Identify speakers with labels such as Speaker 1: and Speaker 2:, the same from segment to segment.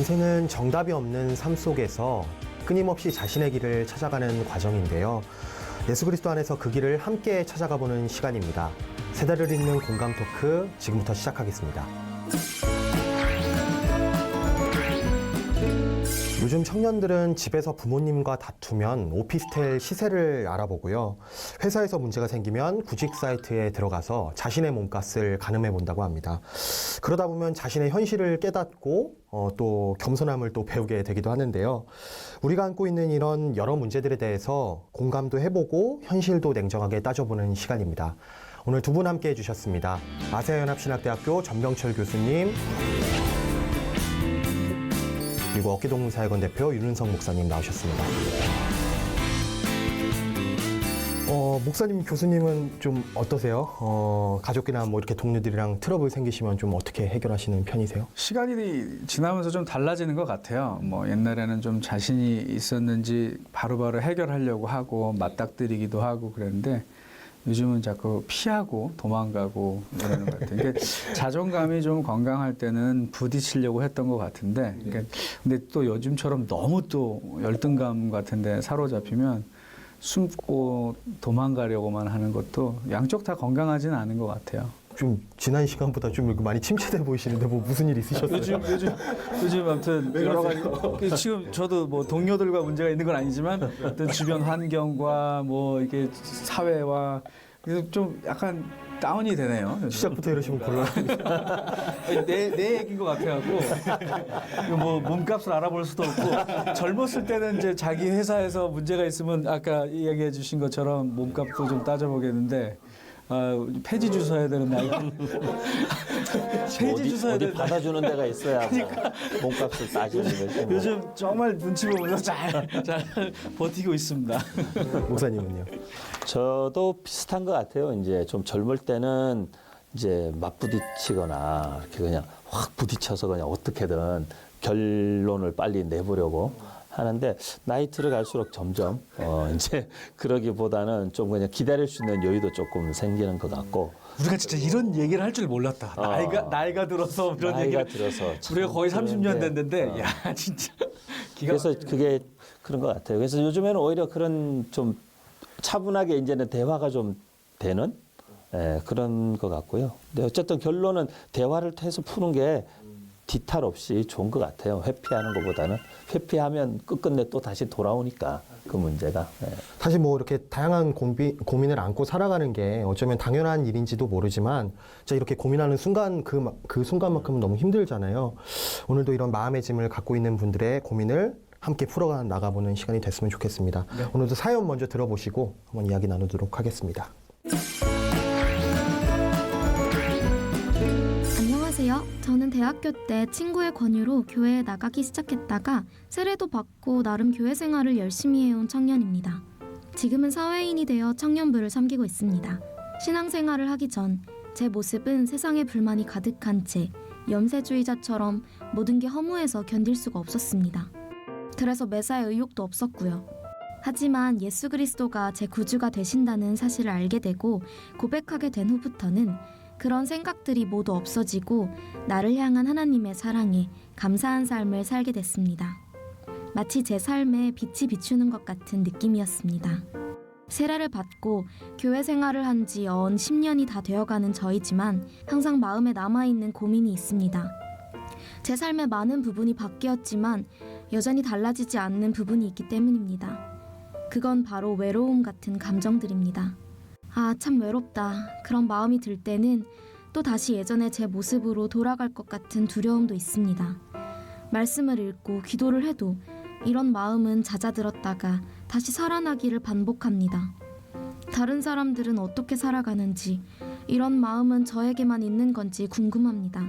Speaker 1: 인생은 정답이 없는 삶 속에서 끊임없이 자신의 길을 찾아가는 과정인데요. 예수 그리스도 안에서 그 길을 함께 찾아가보는 시간입니다. 세대를 잇는 공감 토크 지금부터 시작하겠습니다. 요즘 청년들은 집에서 부모님과 다투면 오피스텔 시세를 알아보고요. 회사에서 문제가 생기면 구직 사이트에 들어가서 자신의 몸값을 가늠해 본다고 합니다. 그러다 보면 자신의 현실을 깨닫고 또 겸손함을 또 배우게 되기도 하는데요. 우리가 안고 있는 이런 여러 문제들에 대해서 공감도 해보고 현실도 냉정하게 따져보는 시간입니다. 오늘 두 분 함께 해주셨습니다. 아세아연합신학대학교 전병철 교수님, 그리고 어깨동무사역원 대표 윤은성 목사님 나오셨습니다. 목사님, 교수님은 좀 어떠세요? 가족이나 뭐 이렇게 동료들이랑 트러블 생기시면 좀 어떻게 해결하시는 편이세요?
Speaker 2: 시간이 지나면서 좀 달라지는 것 같아요. 뭐 옛날에는 좀 자신이 있었는지 바로바로 해결하려고 하고 맞닥뜨리기도 하고 그랬는데 요즘은 자꾸 피하고 도망가고 이러는 것 같아요. 그러니까 자존감이 좀 건강할 때는 부딪히려고 했던 것 같은데, 그러니까 근데 또 요즘처럼 너무 또 열등감 같은데 사로잡히면 숨고 도망가려고만 하는 것도 양쪽 다 건강하지는 않은 것 같아요.
Speaker 1: 좀 지난 시간보다 좀 이렇게 많이 침체돼 보이시는데 뭐 무슨 일 있으셨어요?
Speaker 2: 요즘 아무튼 여러 가지 지금 저도 뭐 동료들과 문제가 있는 건 아니지만 어떤 주변 환경과 뭐 이게 사회와 그래서 좀 약간 다운이 되네요. 요즘.
Speaker 1: 시작부터 이러시면 곤란합니다.
Speaker 2: 내 얘기인 것 같아갖고 뭐 몸값을 알아볼 수도 없고 젊었을 때는 이제 자기 회사에서 문제가 있으면 아까 얘기해 주신 것처럼 몸값도 좀 따져보겠는데 폐지 주소해야 되는 나이. 폐지 주소해야
Speaker 3: 어디
Speaker 2: 되는
Speaker 3: 받아주는 데가 있어야 몸값을 따지는 거지. 뭐.
Speaker 2: 요즘 정말 눈치 보면서 잘 버티고 있습니다.
Speaker 1: 목사님은요?
Speaker 3: 저도 비슷한 것 같아요. 이제 좀 젊을 때는 이제 맞부딪히거나 이렇게 그냥 확 부딪혀서 그냥 어떻게든 결론을 빨리 내보려고 하는데 나이 들어갈수록 점점 이제 그러기보다는 좀 그냥 기다릴 수 있는 여유도 조금 생기는 것 같고.
Speaker 2: 우리가 진짜 이런 얘기를 할 줄 몰랐다. 나이가 들어서 이런
Speaker 3: 나이가
Speaker 2: 얘기를
Speaker 3: 들어서
Speaker 2: 우리가 거의 30년 됐는데 야 진짜
Speaker 3: 그래서 그게 그런 것 같아요. 그래서 요즘에는 오히려 그런 좀 차분하게 이제는 대화가 좀 되는 그런 것 같고요. 근데 어쨌든 결론은 대화를 통해서 푸는 게 뒤탈 없이 좋은 것 같아요. 회피하는 것보다는. 회피하면 끝끝내 또 다시 돌아오니까 그 문제가.
Speaker 1: 사실 뭐 이렇게 다양한 고민을 안고 살아가는 게 어쩌면 당연한 일인지도 모르지만 진짜 이렇게 고민하는 순간 그 순간만큼은 너무 힘들잖아요. 오늘도 이런 마음의 짐을 갖고 있는 분들의 고민을 함께 풀어가 나가보는 시간이 됐으면 좋겠습니다. 네. 오늘도 사연 먼저 들어보시고 한번 이야기 나누도록 하겠습니다.
Speaker 4: 안녕하세요. 저는 대학교 때 친구의 권유로 교회에 나가기 시작했다가 세례도 받고 나름 교회 생활을 열심히 해온 청년입니다. 지금은 사회인이 되어 청년부를 섬기고 있습니다. 신앙생활을 하기 전 제 모습은 세상에 불만이 가득한 채 염세주의자처럼 모든 게 허무해서 견딜 수가 없었습니다. 그래서 매사에 의욕도 없었고요. 하지만 예수 그리스도가 제 구주가 되신다는 사실을 알게 되고 고백하게 된 후부터는 그런 생각들이 모두 없어지고 나를 향한 하나님의 사랑에 감사한 삶을 살게 됐습니다. 마치 제 삶에 빛이 비추는 것 같은 느낌이었습니다. 세례를 받고 교회 생활을 한 지 언 10년이 다 되어가는 저이지만 항상 마음에 남아있는 고민이 있습니다. 제 삶의 많은 부분이 바뀌었지만 여전히 달라지지 않는 부분이 있기 때문입니다. 그건 바로 외로움 같은 감정들입니다. 아, 참 외롭다. 그런 마음이 들 때는 또 다시 예전의 제 모습으로 돌아갈 것 같은 두려움도 있습니다. 말씀을 읽고 기도를 해도 이런 마음은 잦아들었다가 다시 살아나기를 반복합니다. 다른 사람들은 어떻게 살아가는지, 이런 마음은 저에게만 있는 건지 궁금합니다.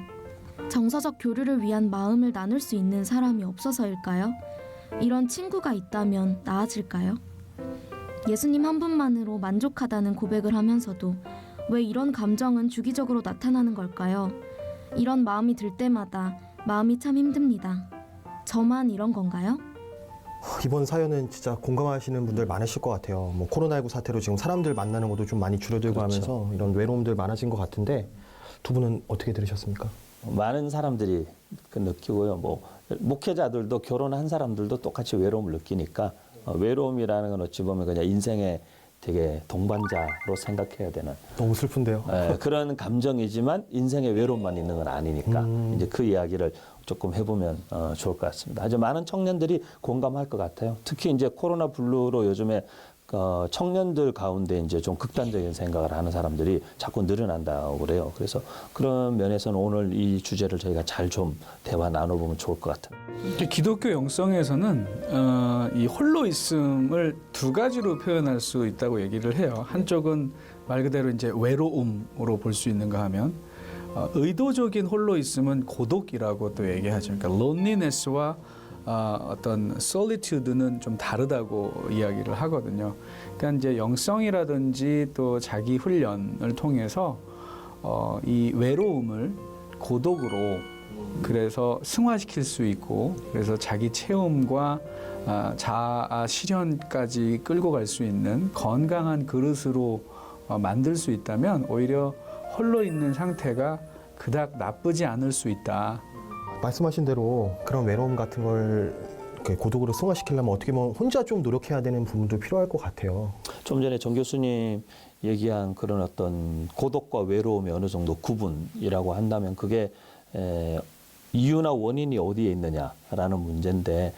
Speaker 4: 정서적 교류를 위한 마음을 나눌 수 있는 사람이 없어서일까요? 이런 친구가 있다면 나아질까요? 예수님 한 분만으로 만족하다는 고백을 하면서도 왜 이런 감정은 주기적으로 나타나는 걸까요? 이런 마음이 들 때마다 마음이 참 힘듭니다. 저만 이런 건가요?
Speaker 1: 이번 사연은 진짜 공감하시는 분들 많으실 것 같아요. 뭐 코로나19 사태로 지금 사람들 만나는 것도 좀 많이 줄어들고
Speaker 3: 그렇죠.
Speaker 1: 하면서 이런 외로움들 많아진 것 같은데 두 분은 어떻게 들으셨습니까?
Speaker 3: 많은 사람들이 그 느끼고요. 뭐 목회자들도 결혼한 사람들도 똑같이 외로움을 느끼니까 외로움이라는 건 어찌 보면 그냥 인생의 되게 동반자로 생각해야 되는
Speaker 1: 너무 슬픈데요.
Speaker 3: 그런 감정이지만 인생의 외로움만 있는 건 아니니까 이제 그 이야기를 조금 해보면 좋을 것 같습니다. 아주 많은 청년들이 공감할 것 같아요. 특히 이제 코로나 블루로 요즘에 청년들 가운데 이제 좀 극단적인 생각을 하는 사람들이 자꾸 늘어난다고 그래요. 그래서 그런 면에서는 오늘 이 주제를 저희가 잘 좀 대화 나눠보면 좋을 것 같아요.
Speaker 2: 기독교 영성에서는 이 홀로 있음을 두 가지로 표현할 수 있다고 얘기를 해요. 한쪽은 말 그대로 이제 외로움으로 볼 수 있는가 하면 의도적인 홀로 있음은 고독이라고 또 얘기하죠. 그러니까 loneliness와 어떤 solitude는 좀 다르다고 이야기를 하거든요. 그러니까 이제 영성이라든지 또 자기 훈련을 통해서 이 외로움을 고독으로 그래서 승화시킬 수 있고 그래서 자기 체험과 자아 실현까지 끌고 갈 수 있는 건강한 그릇으로 만들 수 있다면 오히려 홀로 있는 상태가 그닥 나쁘지 않을 수 있다.
Speaker 1: 말씀하신 대로 그런 외로움 같은 걸 이렇게 고독으로 승화시키려면 어떻게 보면 혼자 좀 노력해야 되는 부분도 필요할 것 같아요.
Speaker 3: 좀 전에 정 교수님 얘기한 그런 어떤 고독과 외로움의 어느 정도 구분이라고 한다면 그게 이유나 원인이 어디에 있느냐라는 문제인데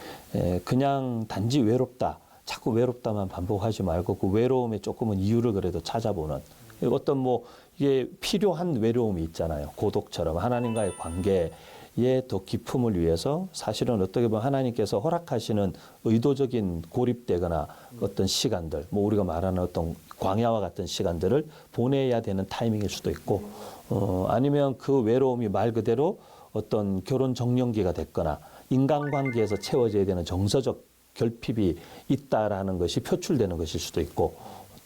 Speaker 3: 그냥 단지 외롭다, 자꾸 외롭다만 반복하지 말고 그 외로움에 조금은 이유를 그래도 찾아보는 어떤 뭐 이게 필요한 외로움이 있잖아요. 고독처럼 하나님과의 관계에 더 깊음을 위해서 사실은 어떻게 보면 하나님께서 허락하시는 의도적인 고립되거나 어떤 시간들, 뭐 우리가 말하는 어떤 광야와 같은 시간들을 보내야 되는 타이밍일 수도 있고 아니면 그 외로움이 말 그대로 어떤 결혼 정년기가 됐거나 인간관계에서 채워져야 되는 정서적 결핍이 있다라는 것이 표출되는 것일 수도 있고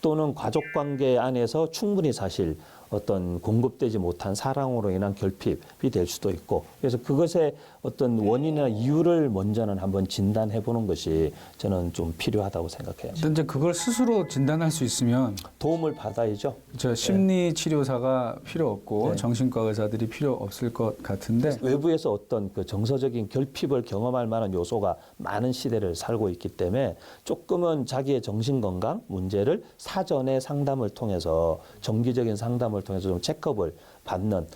Speaker 3: 또는 가족관계 안에서 충분히 사실 어떤 공급되지 못한 사랑으로 인한 결핍이 될 수도 있고 그래서 그것의 어떤 원인이나 이유를 먼저는 한번 진단해 보는 것이 저는 좀 필요하다고 생각해요.
Speaker 2: 근데 이제 그걸 스스로 진단할 수 있으면
Speaker 3: 도움을 받아야죠.
Speaker 2: 저 심리 치료사가 필요 없고
Speaker 3: 네.
Speaker 2: 정신과 의사들이 필요 없을 것 같은데
Speaker 3: 외부에서 어떤 그 정서적인 결핍을 경험할 만한 요소가 많은 시대를 살고 있기 때문에 조금은 자기의 정신건강 문제를 사전에 상담을 통해서 정기적인 상담을 통해서 좀 체크업을 받는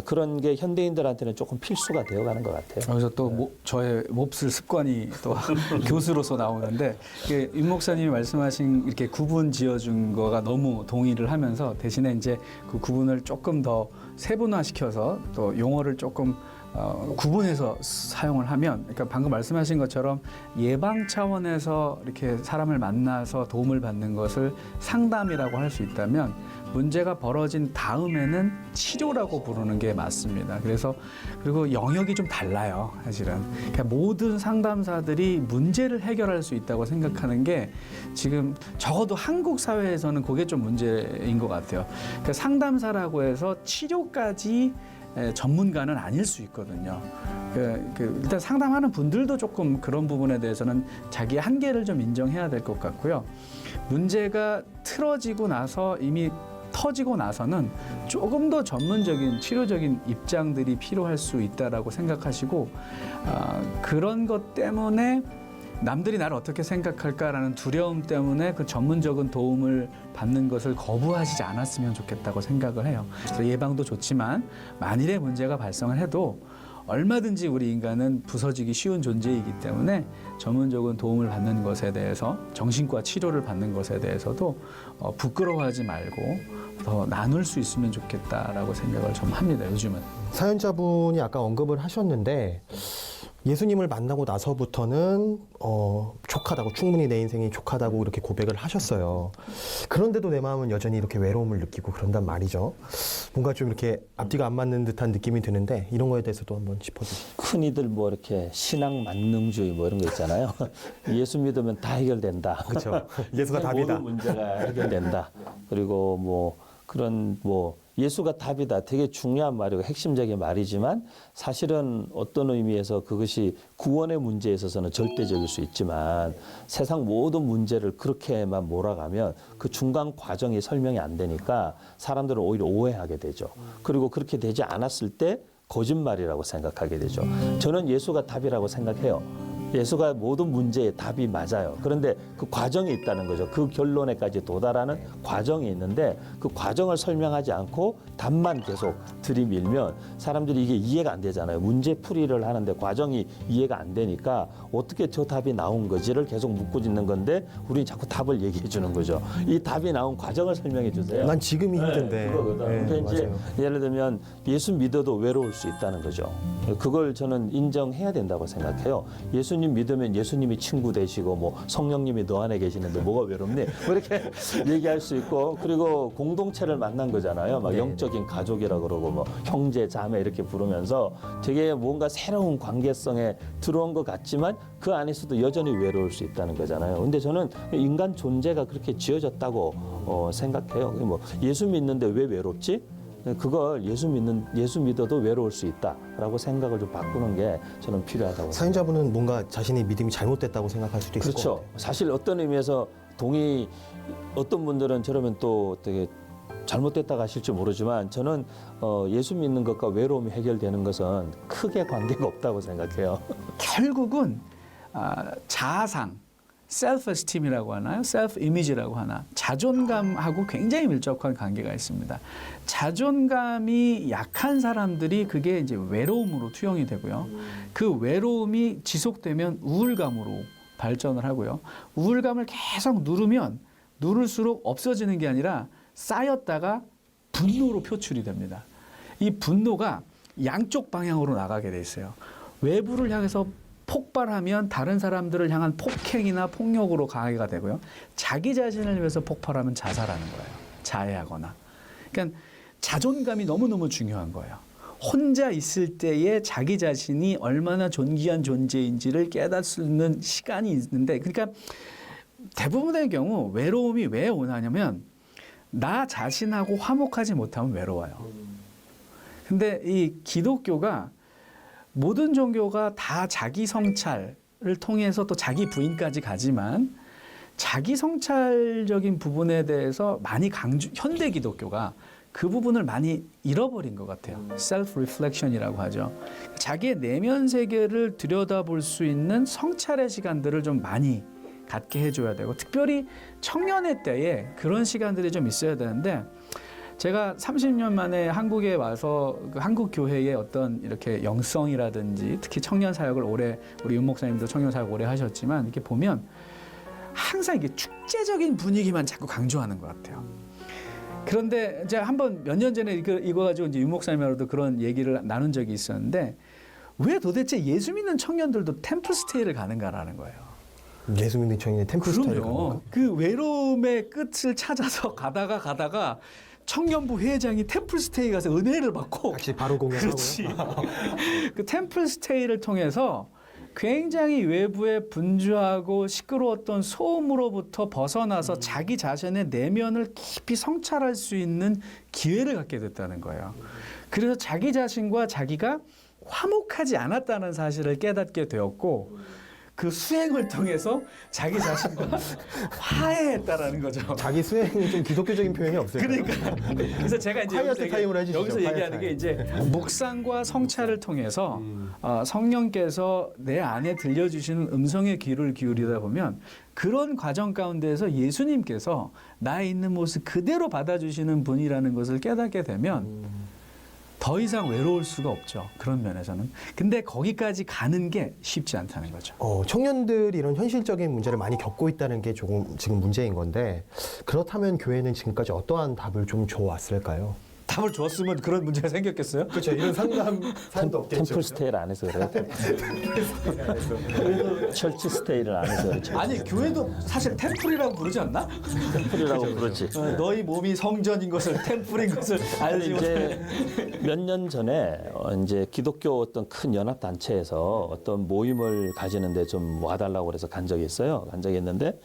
Speaker 3: 그런 게 현대인들한테는 조금 필수가 되어가는 것 같아요.
Speaker 2: 여기서 또 저의 몹쓸 습관이 또 교수로서 나오는데 윤 목사님이 말씀하신 이렇게 구분 지어준 거가 너무 동의를 하면서 대신에 이제 그 구분을 조금 더 세분화시켜서 또 용어를 조금 구분해서 사용을 하면 그러니까 방금 말씀하신 것처럼 예방 차원에서 이렇게 사람을 만나서 도움을 받는 것을 상담이라고 할 수 있다면 문제가 벌어진 다음에는 치료라고 부르는 게 맞습니다. 그리고 영역이 좀 달라요, 사실은. 그러니까 모든 상담사들이 문제를 해결할 수 있다고 생각하는 게 지금 적어도 한국 사회에서는 그게 좀 문제인 것 같아요. 그러니까 상담사라고 해서 치료까지 전문가는 아닐 수 있거든요. 일단 상담하는 분들도 조금 그런 부분에 대해서는 자기의 한계를 좀 인정해야 될 것 같고요. 문제가 틀어지고 나서 이미 터지고 나서는 조금 더 전문적인 치료적인 입장들이 필요할 수 있다라고 생각하시고 그런 것 때문에 남들이 나를 어떻게 생각할까라는 두려움 때문에 그 전문적인 도움을 받는 것을 거부하시지 않았으면 좋겠다고 생각을 해요. 그래서 예방도 좋지만 만일에 문제가 발생을 해도 얼마든지 우리 인간은 부서지기 쉬운 존재이기 때문에 전문적인 도움을 받는 것에 대해서 정신과 치료를 받는 것에 대해서도 부끄러워하지 말고 더 나눌 수 있으면 좋겠다라고 생각을 좀 합니다. 요즘은.
Speaker 1: 사연자분이 아까 언급을 하셨는데 예수님을 만나고 나서부터는 족하다고 충분히 내 인생이 족하다고 이렇게 고백을 하셨어요. 그런데도 내 마음은 여전히 이렇게 외로움을 느끼고 그런단 말이죠. 뭔가 좀 이렇게 앞뒤가 안 맞는 듯한 느낌이 드는데 이런 거에 대해서도 한번 짚어주시죠.
Speaker 3: 흔히들 뭐 이렇게 신앙 만능주의 뭐 이런 거 있잖아요. 예수 믿으면 다 해결된다.
Speaker 1: 그렇죠. 예수가 답이다.
Speaker 3: 모든 문제가 해결된다. 그리고 뭐 그런 뭐 예수가 답이다. 되게 중요한 말이고 핵심적인 말이지만 사실은 어떤 의미에서 그것이 구원의 문제에 있어서는 절대적일 수 있지만 세상 모든 문제를 그렇게만 몰아가면 그 중간 과정이 설명이 안 되니까 사람들은 오히려 오해하게 되죠. 그리고 그렇게 되지 않았을 때 거짓말이라고 생각하게 되죠. 저는 예수가 답이라고 생각해요. 예수가 모든 문제의 답이 맞아요. 그런데 그 과정이 있다는 거죠. 그 결론에까지 도달하는 과정이 있는데 그 과정을 설명하지 않고 답만 계속 들이밀면 사람들이 이게 이해가 안 되잖아요. 문제 풀이를 하는데 과정이 이해가 안 되니까 어떻게 저 답이 나온 거지를 계속 묻고 있는 건데 우리는 자꾸 답을 얘기해 주는 거죠. 이 답이 나온 과정을 설명해 주세요.
Speaker 1: 난 지금이 힘든데.
Speaker 3: 그거거든.
Speaker 1: 네,
Speaker 3: 근데 이제
Speaker 1: 맞아요.
Speaker 3: 예를 들면 예수 믿어도 외로울 수 있다는 거죠. 그걸 저는 인정해야 된다고 생각해요. 예수님 믿으면 예수님이 친구 되시고 뭐 성령님이 너 안에 계시는데 뭐가 외롭니? 뭐 이렇게 얘기할 수 있고 그리고 공동체를 만난 거잖아요. 막
Speaker 1: 네,
Speaker 3: 영적인 가족이라 그러고 뭐 형제 자매 이렇게 부르면서 되게 뭔가 새로운 관계성에 들어온 것 같지만 그 안에서도 여전히 외로울 수 있다는 거잖아요. 근데 저는 인간 존재가 그렇게 지어졌다고 생각해요. 뭐 예수 믿는데 왜 외롭지? 그걸 예수 믿어도 외로울 수 있다라고 생각을 좀 바꾸는 게 저는 필요하다고 생각합니다.
Speaker 1: 사연자분은 뭔가 자신의 믿음이 잘못됐다고 생각할 수도 있을 것
Speaker 3: 그렇죠.
Speaker 1: 같아요.
Speaker 3: 사실 어떤 의미에서 어떤 분들은 저러면 또 되게 잘못됐다고 하실지 모르지만 저는 예수 믿는 것과 외로움이 해결되는 것은 크게 관계가 없다고 생각해요.
Speaker 2: 결국은 자아상, self-esteem이라고 하나요? self-image라고 하나? 자존감하고 굉장히 밀접한 관계가 있습니다. 자존감이 약한 사람들이 그게 이제 외로움으로 투영이 되고요. 그 외로움이 지속되면 우울감으로 발전을 하고요. 우울감을 계속 누를수록 없어지는 게 아니라 쌓였다가 분노로 표출이 됩니다. 이 분노가 양쪽 방향으로 나가게 돼 있어요. 외부를 향해서 폭발하면 다른 사람들을 향한 폭행이나 폭력으로 가해가 되고요. 자기 자신을 위해서 폭발하면 자살하는 거예요. 자해하거나. 그러니까 자존감이 너무너무 중요한 거예요. 혼자 있을 때에 자기 자신이 얼마나 존귀한 존재인지를 깨닫는 시간이 있는데 그러니까 대부분의 경우 외로움이 왜 오냐면 나 자신하고 화목하지 못하면 외로워요. 근데 이 기독교가 모든 종교가 다 자기 성찰을 통해서 또 자기 부인까지 가지만 자기 성찰적인 부분에 대해서 많이 현대 기독교가 그 부분을 많이 잃어버린 것 같아요. 셀프 리플렉션이라고 하죠. 자기의 내면 세계를 들여다볼 수 있는 성찰의 시간들을 좀 많이 갖게 해줘야 되고 특별히 청년의 때에 그런 시간들이 좀 있어야 되는데 제가 30년 만에 한국에 와서 그 한국 교회의 어떤 이렇게 영성이라든지 특히 청년 사역을 우리 윤 목사님도 청년 사역 오래 하셨지만 이렇게 보면 항상 이게 축제적인 분위기만 자꾸 강조하는 것 같아요. 그런데 이제 한번 몇 년 전에 이거 가지고 이제 윤 목사님하고도 그런 얘기를 나눈 적이 있었는데 왜 도대체 예수 믿는 청년들도 템플스테이를 가는가라는 거예요.
Speaker 1: 예수 믿는 청년의 템플스테이를
Speaker 2: 그럼요. 그 외로움의 끝을 찾아서 가다가 청년부 회장이 템플스테이 가서 은혜를 받고
Speaker 1: 같이 바로 공연하고요.
Speaker 2: 그렇지. 그 템플스테이를 통해서 굉장히 외부의 분주하고 시끄러웠던 소음으로부터 벗어나서 자기 자신의 내면을 깊이 성찰할 수 있는 기회를 갖게 됐다는 거예요. 그래서 자기 자신과 자기가 화목하지 않았다는 사실을 깨닫게 되었고 그 수행을 통해서 자기 자신과 화해했다라는 거죠.
Speaker 1: 자기 수행이 좀 기독교적인 표현이 없어요.
Speaker 2: 그러니까 그래서 제가 이제
Speaker 1: 콰이어트 타임을 해주시죠.
Speaker 2: 여기서
Speaker 1: 콰이어트
Speaker 2: 얘기하는 게
Speaker 1: 타임.
Speaker 2: 이제 묵상과 성찰을 통해서 성령께서 내 안에 들려주시는 음성의 귀를 기울이다 보면 그런 과정 가운데에서 예수님께서 나에 있는 모습 그대로 받아주시는 분이라는 것을 깨닫게 되면 더 이상 외로울 수가 없죠. 그런 면에서는. 근데 거기까지 가는 게 쉽지 않다는 거죠.
Speaker 1: 청년들이 이런 현실적인 문제를 많이 겪고 있다는 게 조금 지금 문제인 건데 그렇다면 교회는 지금까지 어떠한 답을 좀 줘왔을까요?
Speaker 2: 답을 줬으면 그런 문제가 생겼겠어요?
Speaker 1: 그렇죠. 이런 상담 사연도 없겠죠.
Speaker 3: 템플 스테이를 안 해서 그래요. 철치 스테이를 안 해서 그렇죠.
Speaker 2: 아니 교회도 사실 템플이라고 부르지 않나?
Speaker 3: 템플이라고 부르지.
Speaker 2: 너희 몸이 성전인 것을 템플인 것을 알지 못해.
Speaker 3: 이제 몇 년 전에 이제 기독교 어떤 큰 연합 단체에서 어떤 모임을 가지는데 좀 와달라고 그래서 간 적이 있어요. 간 적이 있는데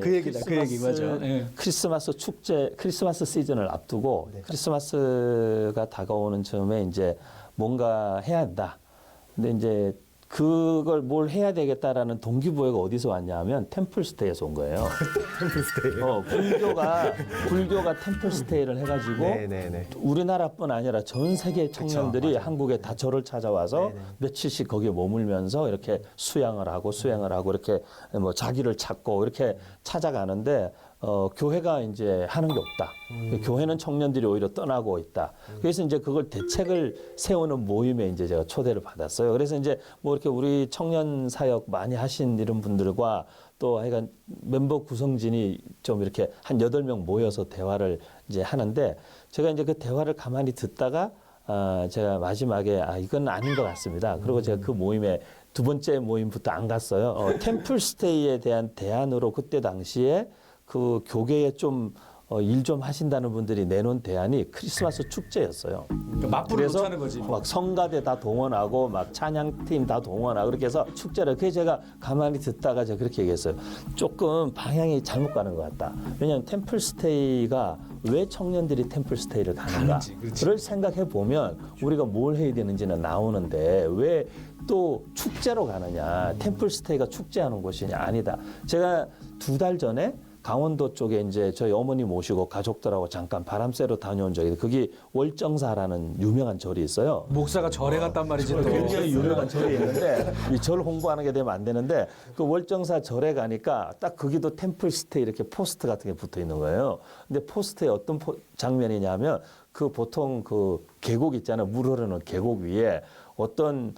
Speaker 2: 그 얘기다. 그 얘기 맞아.
Speaker 3: 크리스마스 축제, 크리스마스 시즌을 앞두고 크리스마스가 다가오는 즈음에 이제 뭔가 해야 한다. 근데 이제 그걸 뭘 해야 되겠다라는 동기부여가 어디서 왔냐면 템플스테이에서 온 거예요.
Speaker 1: 템플스테이.
Speaker 3: 불교가 템플스테이를 해가지고
Speaker 1: 네네네.
Speaker 3: 우리나라뿐 아니라 전 세계 청년들이
Speaker 1: 맞아요.
Speaker 3: 한국에 다 절을 찾아와서
Speaker 1: 네네.
Speaker 3: 며칠씩 거기에 머물면서 이렇게 수양을 하고 이렇게 뭐 자기를 찾고 이렇게 찾아가는데 교회가 이제 하는 게 없다. 교회는 청년들이 오히려 떠나고 있다. 그래서 이제 그걸 대책을 세우는 모임에 이제 제가 초대를 받았어요. 그래서 이제 뭐 이렇게 우리 청년 사역 많이 하신 이런 분들과 또 하여간 멤버 구성진이 좀 이렇게 한 8명 모여서 대화를 이제 하는데 제가 이제 그 대화를 가만히 듣다가 제가 마지막에 이건 아닌 것 같습니다. 그리고 제가 그 모임에 두 번째 모임부터 안 갔어요. 템플스테이에 대한 대안으로 그때 당시에 그 교계에 좀 일 좀 하신다는 분들이 내놓은 대안이 크리스마스 축제였어요.
Speaker 2: 그러니까 맞불을
Speaker 3: 그래서
Speaker 2: 놓자는 거지.
Speaker 3: 막 성가대 다 동원하고 막 찬양팀 다 동원하고 그렇게 해서 축제를 그래서 제가 가만히 듣다가 제가 그렇게 얘기했어요. 조금 방향이 잘못 가는 것 같다. 왜냐하면 템플스테이가 왜 청년들이 템플스테이를 가는가를 생각해 보면 우리가 뭘 해야 되는지는 나오는데 왜 또 축제로 가느냐. 템플스테이가 축제하는 곳이냐. 아니다. 제가 2달 전에 강원도 쪽에 이제 저희 어머니 모시고 가족들하고 잠깐 바람 쐬러 다녀온 적이 있어요. 거기 월정사라는 유명한 절이 있어요.
Speaker 2: 목사가 절에 갔단 말이지. 또.
Speaker 3: 굉장히 유명한 절이 있는데 이 절 홍보하는 게 되면 안 되는데 그 월정사 절에 가니까 딱 거기도 템플스테이 이렇게 포스트 같은 게 붙어 있는 거예요. 근데 포스트에 어떤 장면이냐면 그 보통 그 계곡 있잖아요. 물 흐르는 계곡 위에 어떤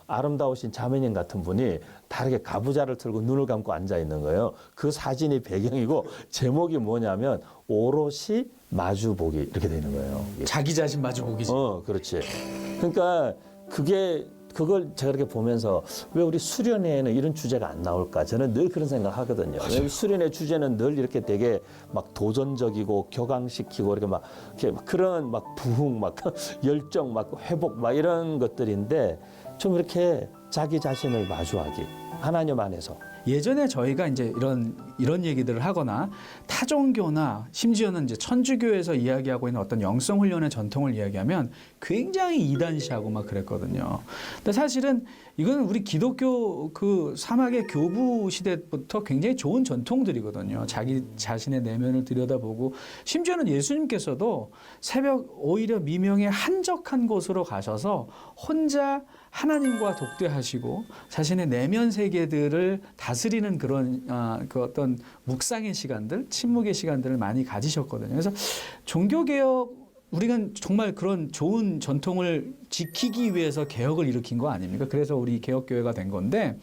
Speaker 3: 아름다우신 자매님 같은 분이 다르게 가부좌를 틀고 눈을 감고 앉아 있는 거예요. 그 사진이 배경이고 제목이 뭐냐면 오롯이 마주보기 이렇게 되는 거예요.
Speaker 2: 자기 자신 마주 보기지.
Speaker 3: 그렇지. 그러니까 그걸 제가 이렇게 보면서 왜 우리 수련회에는 이런 주제가 안 나올까? 저는 늘 그런 생각 하거든요. 수련회 주제는 늘 이렇게 되게 막 도전적이고 격앙시키고 이렇게 막 그런 막 부흥, 막 열정, 막 회복, 막 이런 것들인데 좀 이렇게 자기 자신을 마주하기. 하나님 안에서.
Speaker 2: 예전에 저희가 이제 이런 얘기들을 하거나 타종교나 심지어는 이제 천주교에서 이야기하고 있는 어떤 영성 훈련의 전통을 이야기하면 굉장히 이단시하고 막 그랬거든요. 근데 사실은 이건 우리 기독교 그 사막의 교부 시대부터 굉장히 좋은 전통들이거든요. 자기 자신의 내면을 들여다보고 심지어는 예수님께서도 새벽 오히려 미명의 한적한 곳으로 가셔서 혼자 하나님과 독대하시고 자신의 내면 세계들을 다스리는 그런 그 어떤 묵상의 시간들, 침묵의 시간들을 많이 가지셨거든요. 그래서 종교개혁 우리가 정말 그런 좋은 전통을 지키기 위해서 개혁을 일으킨 거 아닙니까? 그래서 우리 개혁교회가 된 건데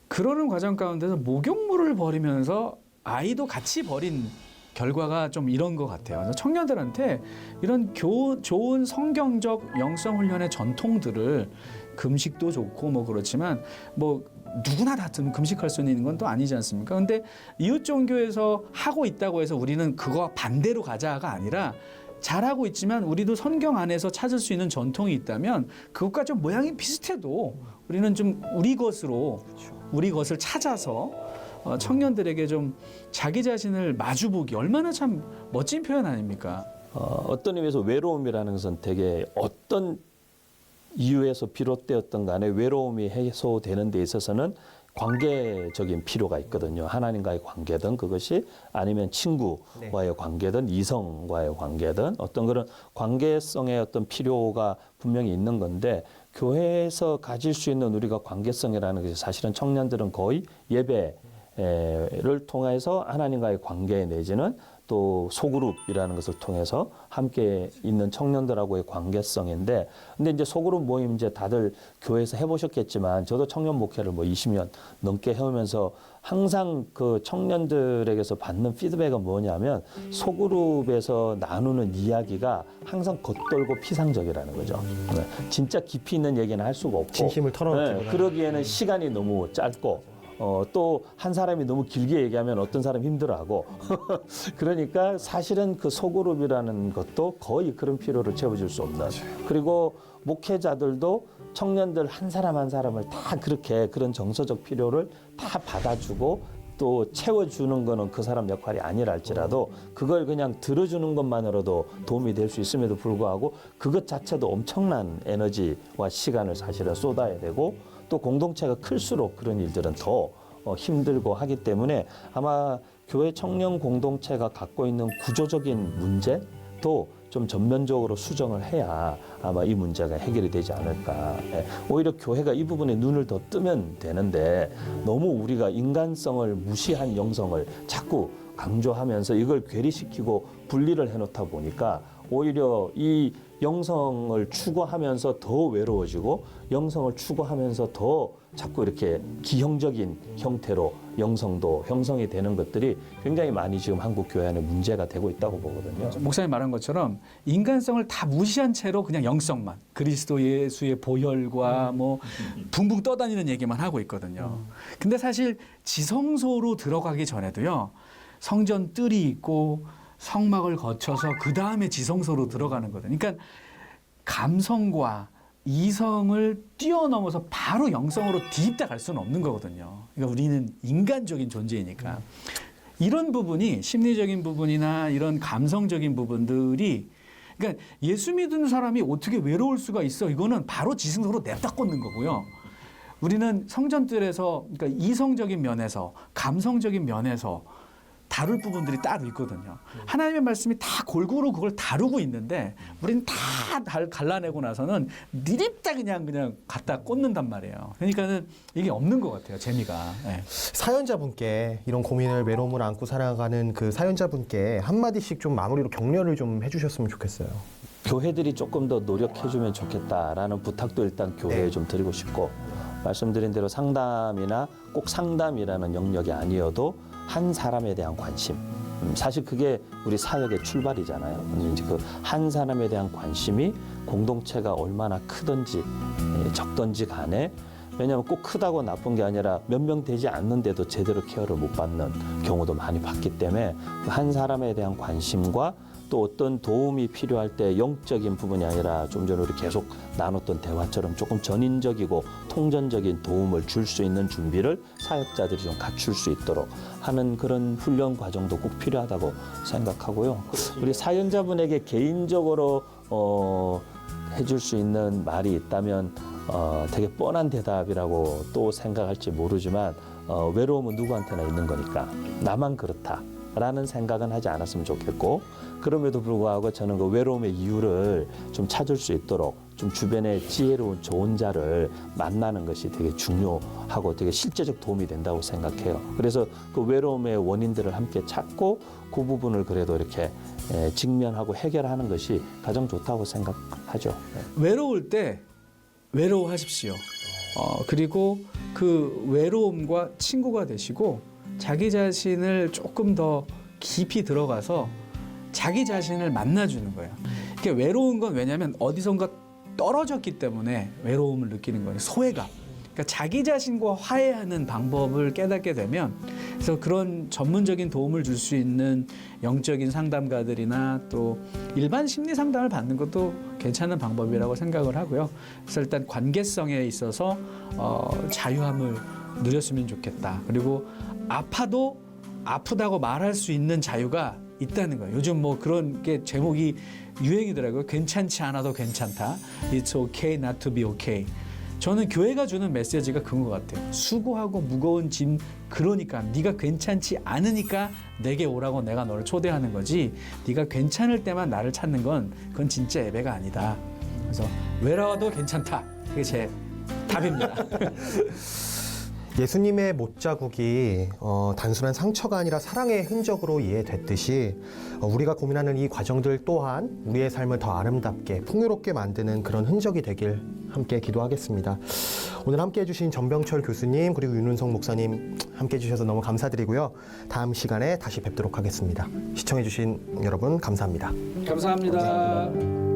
Speaker 2: 그러는 과정 가운데서 목욕물을 버리면서 아이도 같이 버린 결과가 좀 이런 것 같아요. 그래서 청년들한테 이런 좋은 성경적 영성 훈련의 전통들을 금식도 좋고 뭐 그렇지만 뭐 누구나 다 금식할 수 있는 건 또 아니지 않습니까? 근데 이웃 종교에서 하고 있다고 해서 우리는 그거와 반대로 가자가 아니라 잘하고 있지만 우리도 성경 안에서 찾을 수 있는 전통이 있다면 그것과 좀 모양이 비슷해도 우리는 좀 우리 것을 찾아서 청년들에게 좀 자기 자신을 마주보기 얼마나 참 멋진 표현 아닙니까?
Speaker 3: 어떤 의미에서 외로움이라는 것은 되게 어떤 이유에서 비롯되었던 간에 외로움이 해소되는 데 있어서는 관계적인 필요가 있거든요. 하나님과의 관계든 그것이 아니면 친구와의 관계든 이성과의 관계든 어떤 그런 관계성의 어떤 필요가 분명히 있는 건데 교회에서 가질 수 있는 우리가 관계성이라는 것이 사실은 청년들은 거의 예배를 통해서 하나님과의 관계 내지는 또 소그룹이라는 것을 통해서 함께 있는 청년들하고의 관계성인데 근데 이제 소그룹 모임 이제 다들 교회에서 해보셨겠지만 저도 청년 목회를 뭐 20년 넘게 해오면서 항상 그 청년들에게서 받는 피드백은 뭐냐면 소그룹에서 나누는 이야기가 항상 겉돌고 피상적이라는 거죠. 네. 진짜 깊이 있는 얘기는 할 수가 없고
Speaker 1: 진심을 털어놓지
Speaker 3: 그러기에는 시간이 너무 짧고 또 한 사람이 너무 길게 얘기하면 어떤 사람이 힘들어하고 그러니까 사실은 그 소그룹이라는 것도 거의 그런 필요를 채워줄 수 없는 그리고 목회자들도 청년들 한 사람 한 사람을 다 그렇게 그런 정서적 필요를 다 받아주고 또 채워주는 거는 그 사람 역할이 아니라 할지라도 그걸 그냥 들어주는 것만으로도 도움이 될 수 있음에도 불구하고 그것 자체도 엄청난 에너지와 시간을 사실은 쏟아야 되고 또 공동체가 클수록 그런 일들은 더 힘들고 하기 때문에 아마 교회 청년 공동체가 갖고 있는 구조적인 문제도 좀 전면적으로 수정을 해야 아마 이 문제가 해결이 되지 않을까. 오히려 교회가 이 부분에 눈을 더 뜨면 되는데 너무 우리가 인간성을 무시한 영성을 자꾸 강조하면서 이걸 괴리시키고 분리를 해놓다 보니까 오히려 이 영성을 추구하면서 더 외로워지고 영성을 추구하면서 더 자꾸 이렇게 기형적인 형태로 영성도 형성이 되는 것들이 굉장히 많이 지금 한국 교회 안에 문제가 되고 있다고 보거든요.
Speaker 2: 목사님 말한 것처럼 인간성을 다 무시한 채로 그냥 영성만 그리스도 예수의 보혈과 뭐 붕붕 떠다니는 얘기만 하고 있거든요. 근데 사실 지성소로 들어가기 전에도요. 성전 뜰이 있고 성막을 거쳐서 그 다음에 지성소로 들어가는 거거든요. 그러니까 감성과 이성을 뛰어넘어서 바로 영성으로 디립다 갈 수는 없는 거거든요. 그러니까 우리는 인간적인 존재이니까. 이런 부분이 심리적인 부분이나 이런 감성적인 부분들이 그러니까 예수 믿는 사람이 어떻게 외로울 수가 있어? 이거는 바로 지성소로 냅다 꽂는 거고요. 우리는 성전뜰에서 그러니까 이성적인 면에서 감성적인 면에서 다룰 부분들이 따로 있거든요. 하나님의 말씀이 다 골고루 그걸 다루고 있는데 우리는 다 갈라내고 나서는 니립다 그냥 갖다 꽂는단 말이에요. 그러니까는 이게 없는 것 같아요. 재미가. 네.
Speaker 1: 사연자분께 이런 고민을 외로움을 안고 살아가는 그 사연자분께 한마디씩 좀 마무리로 격려를 좀 해주셨으면 좋겠어요.
Speaker 3: 교회들이 조금 더 노력해주면 좋겠다라는 부탁도 일단 교회에
Speaker 1: 네.
Speaker 3: 좀 드리고 싶고 말씀드린 대로 상담이나 꼭 상담이라는 영역이 아니어도 한 사람에 대한 관심 사실 그게 우리 사역의 출발이잖아요. 이제 그 한 사람에 대한 관심이 공동체가 얼마나 크든지 적든지 간에 왜냐하면 꼭 크다고 나쁜 게 아니라 몇 명 되지 않는데도 제대로 케어를 못 받는 경우도 많이 봤기 때문에 그 한 사람에 대한 관심과 또 어떤 도움이 필요할 때 영적인 부분이 아니라 좀 전에 우리 계속 나눴던 대화처럼 조금 전인적이고 통전적인 도움을 줄 수 있는 준비를 사역자들이 좀 갖출 수 있도록 하는 그런 훈련 과정도 꼭 필요하다고 생각하고요. 우리 사연자분에게 개인적으로 해줄 수 있는 말이 있다면 되게 뻔한 대답이라고 또 생각할지 모르지만 외로움은 누구한테나 있는 거니까 나만 그렇다라는 생각은 하지 않았으면 좋겠고 그럼에도 불구하고 저는 그 외로움의 이유를 좀 찾을 수 있도록 좀 주변에 지혜로운 좋은 자를 만나는 것이 되게 중요하고 되게 실제적 도움이 된다고 생각해요. 그래서 그 외로움의 원인들을 함께 찾고 그 부분을 그래도 이렇게 직면하고 해결하는 것이 가장 좋다고 생각하죠.
Speaker 2: 외로울 때 외로워하십시오. 그리고 그 외로움과 친구가 되시고 자기 자신을 조금 더 깊이 들어가서 자기 자신을 만나주는 거예요. 이게 외로운 건 왜냐하면 어디선가 떨어졌기 때문에 외로움을 느끼는 거예요. 소외감. 그러니까 자기 자신과 화해하는 방법을 깨닫게 되면 그래서 그런 전문적인 도움을 줄 수 있는 영적인 상담가들이나 또 일반 심리 상담을 받는 것도 괜찮은 방법이라고 생각을 하고요. 그래서 일단 관계성에 있어서 자유함을 누렸으면 좋겠다. 그리고 아파도 아프다고 말할 수 있는 자유가 있다는 거예요. 요즘 뭐 그런 게 제목이 유행이더라고요. 괜찮지 않아도 괜찮다. It's okay not to be okay. 저는 교회가 주는 메시지가 그런 것 같아요. 수고하고 무거운 짐 그러니까 네가 괜찮지 않으니까 내게 오라고 내가 너를 초대하는 거지 네가 괜찮을 때만 나를 찾는 건 그건 진짜 예배가 아니다. 그래서 외로워도 괜찮다. 그게 제 답입니다.
Speaker 1: 예수님의 못자국이 단순한 상처가 아니라 사랑의 흔적으로 이해됐듯이 우리가 고민하는 이 과정들 또한 우리의 삶을 더 아름답게 풍요롭게 만드는 그런 흔적이 되길 함께 기도하겠습니다. 오늘 함께 해주신 전병철 교수님 그리고 윤은성 목사님 함께 해주셔서 너무 감사드리고요. 다음 시간에 다시 뵙도록 하겠습니다. 시청해주신 여러분 감사합니다.
Speaker 2: 감사합니다.